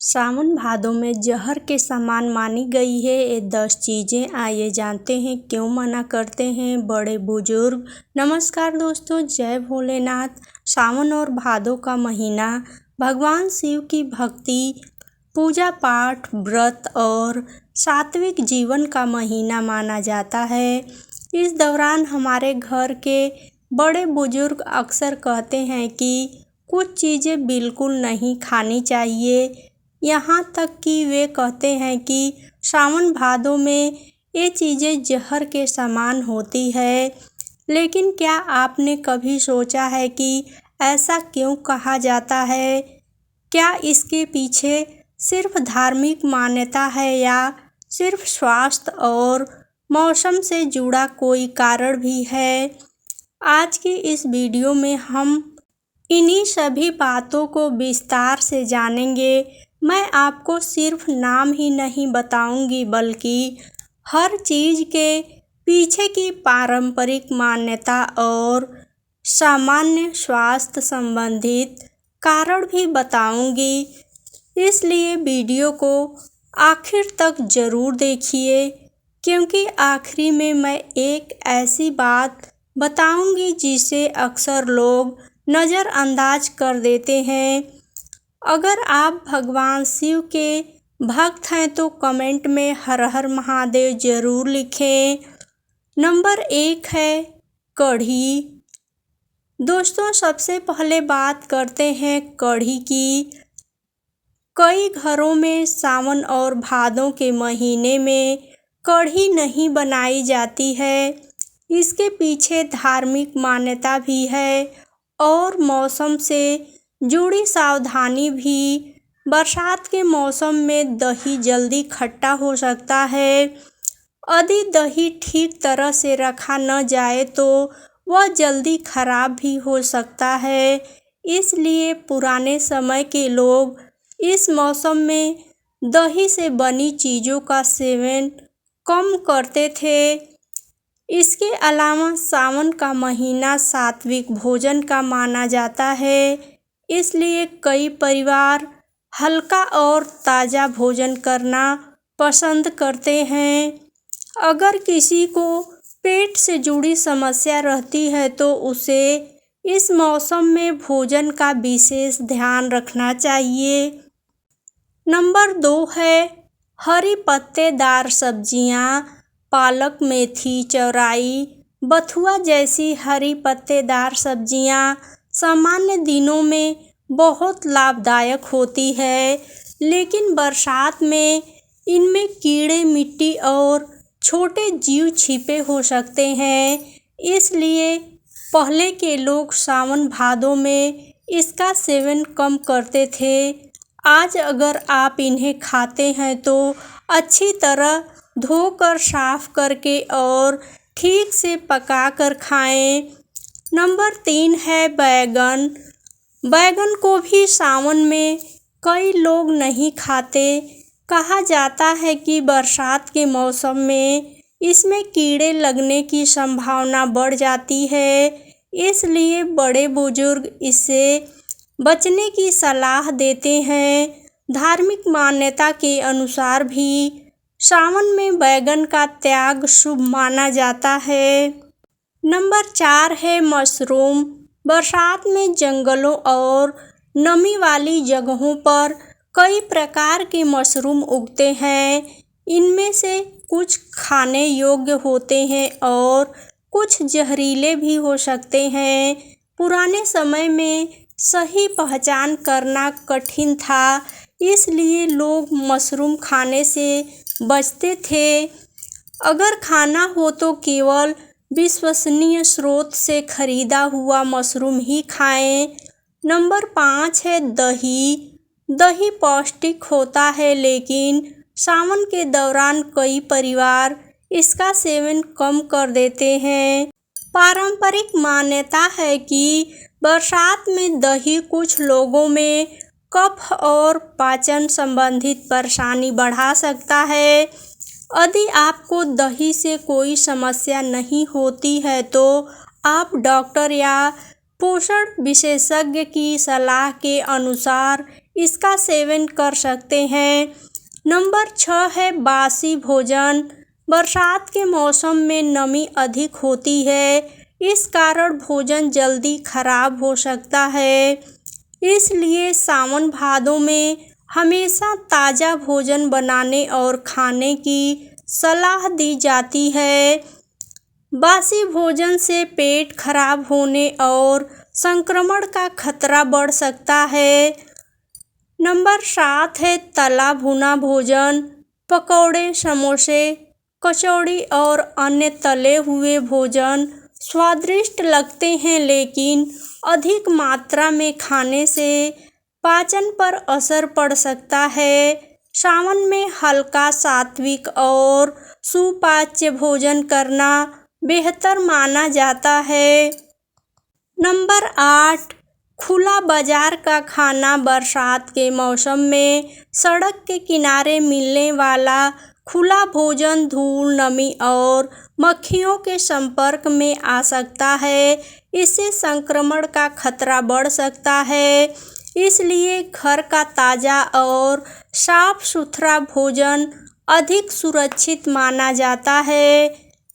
सावन भादों में जहर के समान मानी गई है ये 10 चीज़ें। आइए जानते हैं क्यों मना करते हैं बड़े बुजुर्ग। नमस्कार दोस्तों, जय भोलेनाथ। सावन और भादों का महीना भगवान शिव की भक्ति, पूजा पाठ, व्रत और सात्विक जीवन का महीना माना जाता है। इस दौरान हमारे घर के बड़े बुजुर्ग अक्सर कहते हैं कि कुछ चीज़ें बिल्कुल नहीं खानी चाहिए। यहाँ तक कि वे कहते हैं कि सावन भादों में ये चीज़ें जहर के समान होती है। लेकिन क्या आपने कभी सोचा है कि ऐसा क्यों कहा जाता है? क्या इसके पीछे सिर्फ धार्मिक मान्यता है या सिर्फ स्वास्थ्य और मौसम से जुड़ा कोई कारण भी है? आज की इस वीडियो में हम इन्हीं सभी बातों को विस्तार से जानेंगे। मैं आपको सिर्फ नाम ही नहीं बताऊंगी बल्कि हर चीज़ के पीछे की पारंपरिक मान्यता और सामान्य स्वास्थ्य संबंधित कारण भी बताऊंगी। इसलिए वीडियो को आखिर तक ज़रूर देखिए, क्योंकि आखिरी में मैं एक ऐसी बात बताऊंगी जिसे अक्सर लोग नज़रअंदाज कर देते हैं। अगर आप भगवान शिव के भक्त हैं तो कमेंट में हर हर महादेव ज़रूर लिखें। नंबर 1 है कढ़ी। दोस्तों, सबसे पहले बात करते हैं कढ़ी की। कई घरों में सावन और भादों के महीने में कढ़ी नहीं बनाई जाती है। इसके पीछे धार्मिक मान्यता भी है और मौसम से जुड़ी सावधानी भी। बरसात के मौसम में दही जल्दी खट्टा हो सकता है। यदि दही ठीक तरह से रखा न जाए तो वह जल्दी खराब भी हो सकता है। इसलिए पुराने समय के लोग इस मौसम में दही से बनी चीज़ों का सेवन कम करते थे। इसके अलावा सावन का महीना सात्विक भोजन का माना जाता है, इसलिए कई परिवार हल्का और ताज़ा भोजन करना पसंद करते हैं। अगर किसी को पेट से जुड़ी समस्या रहती है तो उसे इस मौसम में भोजन का विशेष ध्यान रखना चाहिए। नंबर 2 है हरी पत्तेदार सब्जियां। पालक, मेथी, चौराई, बथुआ जैसी हरी पत्तेदार सब्जियां सामान्य दिनों में बहुत लाभदायक होती है, लेकिन बरसात में इनमें कीड़े, मिट्टी और छोटे जीव छिपे हो सकते हैं। इसलिए पहले के लोग सावन भादों में इसका सेवन कम करते थे। आज अगर आप इन्हें खाते हैं तो अच्छी तरह धोकर, साफ करके और ठीक से पकाकर खाएं। नंबर 3 है बैगन। बैगन को भी सावन में कई लोग नहीं खाते। कहा जाता है कि बरसात के मौसम में इसमें कीड़े लगने की संभावना बढ़ जाती है, इसलिए बड़े बुजुर्ग इससे बचने की सलाह देते हैं। धार्मिक मान्यता के अनुसार भी सावन में बैगन का त्याग शुभ माना जाता है। नंबर 4 है मशरूम। बरसात में जंगलों और नमी वाली जगहों पर कई प्रकार के मशरूम उगते हैं। इनमें से कुछ खाने योग्य होते हैं और कुछ जहरीले भी हो सकते हैं। पुराने समय में सही पहचान करना कठिन था, इसलिए लोग मशरूम खाने से बचते थे। अगर खाना हो तो केवल विश्वसनीय स्रोत से खरीदा हुआ मशरूम ही खाएं। नंबर 5 है दही। दही पौष्टिक होता है, लेकिन सावन के दौरान कई परिवार इसका सेवन कम कर देते हैं। पारंपरिक मान्यता है कि बरसात में दही कुछ लोगों में कफ और पाचन संबंधित परेशानी बढ़ा सकता है। यदि आपको दही से कोई समस्या नहीं होती है तो आप डॉक्टर या पोषण विशेषज्ञ की सलाह के अनुसार इसका सेवन कर सकते हैं। नंबर 6 है बासी भोजन। बरसात के मौसम में नमी अधिक होती है, इस कारण भोजन जल्दी खराब हो सकता है। इसलिए सावन भादों में हमेशा ताज़ा भोजन बनाने और खाने की सलाह दी जाती है। बासी भोजन से पेट खराब होने और संक्रमण का खतरा बढ़ सकता है। नंबर 7 है तला भुना भोजन। पकौड़े, समोसे, कचौड़ी और अन्य तले हुए भोजन स्वादिष्ट लगते हैं, लेकिन अधिक मात्रा में खाने से पाचन पर असर पड़ सकता है। सावन में हल्का, सात्विक और सुपाच्य भोजन करना बेहतर माना जाता है। नंबर 8 खुला बाजार का खाना। बरसात के मौसम में सड़क के किनारे मिलने वाला खुला भोजन धूल, नमी और मक्खियों के संपर्क में आ सकता है। इससे संक्रमण का खतरा बढ़ सकता है। इसलिए घर का ताज़ा और साफ सुथरा भोजन अधिक सुरक्षित माना जाता है।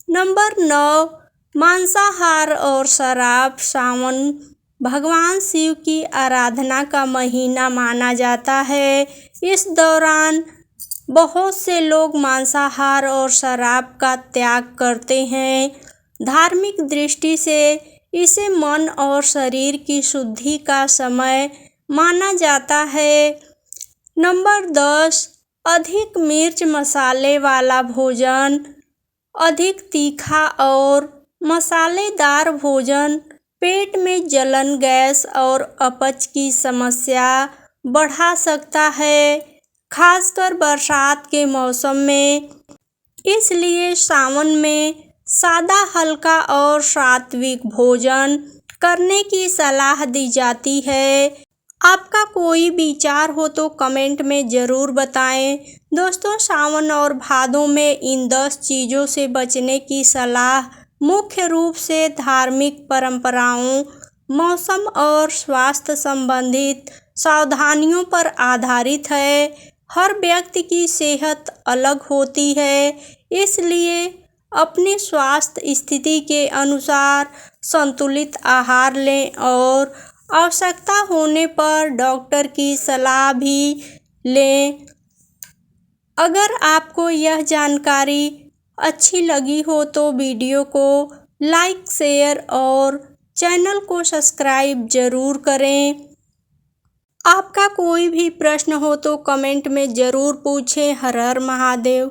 नंबर 9 मांसाहार और शराब। सावन भगवान शिव की आराधना का महीना माना जाता है। इस दौरान बहुत से लोग मांसाहार और शराब का त्याग करते हैं। धार्मिक दृष्टि से इसे मन और शरीर की शुद्धि का समय माना जाता है। नंबर 10 अधिक मिर्च मसाले वाला भोजन। अधिक तीखा और मसालेदार भोजन पेट में जलन, गैस और अपच की समस्या बढ़ा सकता है, खासकर बरसात के मौसम में। इसलिए सावन में सादा, हल्का और सात्विक भोजन करने की सलाह दी जाती है। आपका कोई विचार हो तो कमेंट में ज़रूर बताएं। दोस्तों, सावन और भादों में इन 10 चीज़ों से बचने की सलाह मुख्य रूप से धार्मिक परंपराओं, मौसम और स्वास्थ्य संबंधित सावधानियों पर आधारित है। हर व्यक्ति की सेहत अलग होती है, इसलिए अपनी स्वास्थ्य स्थिति के अनुसार संतुलित आहार लें और आवश्यकता होने पर डॉक्टर की सलाह भी लें। अगर आपको यह जानकारी अच्छी लगी हो तो वीडियो को लाइक, शेयर और चैनल को सब्सक्राइब ज़रूर करें। आपका कोई भी प्रश्न हो तो कमेंट में ज़रूर पूछें। हर हर महादेव।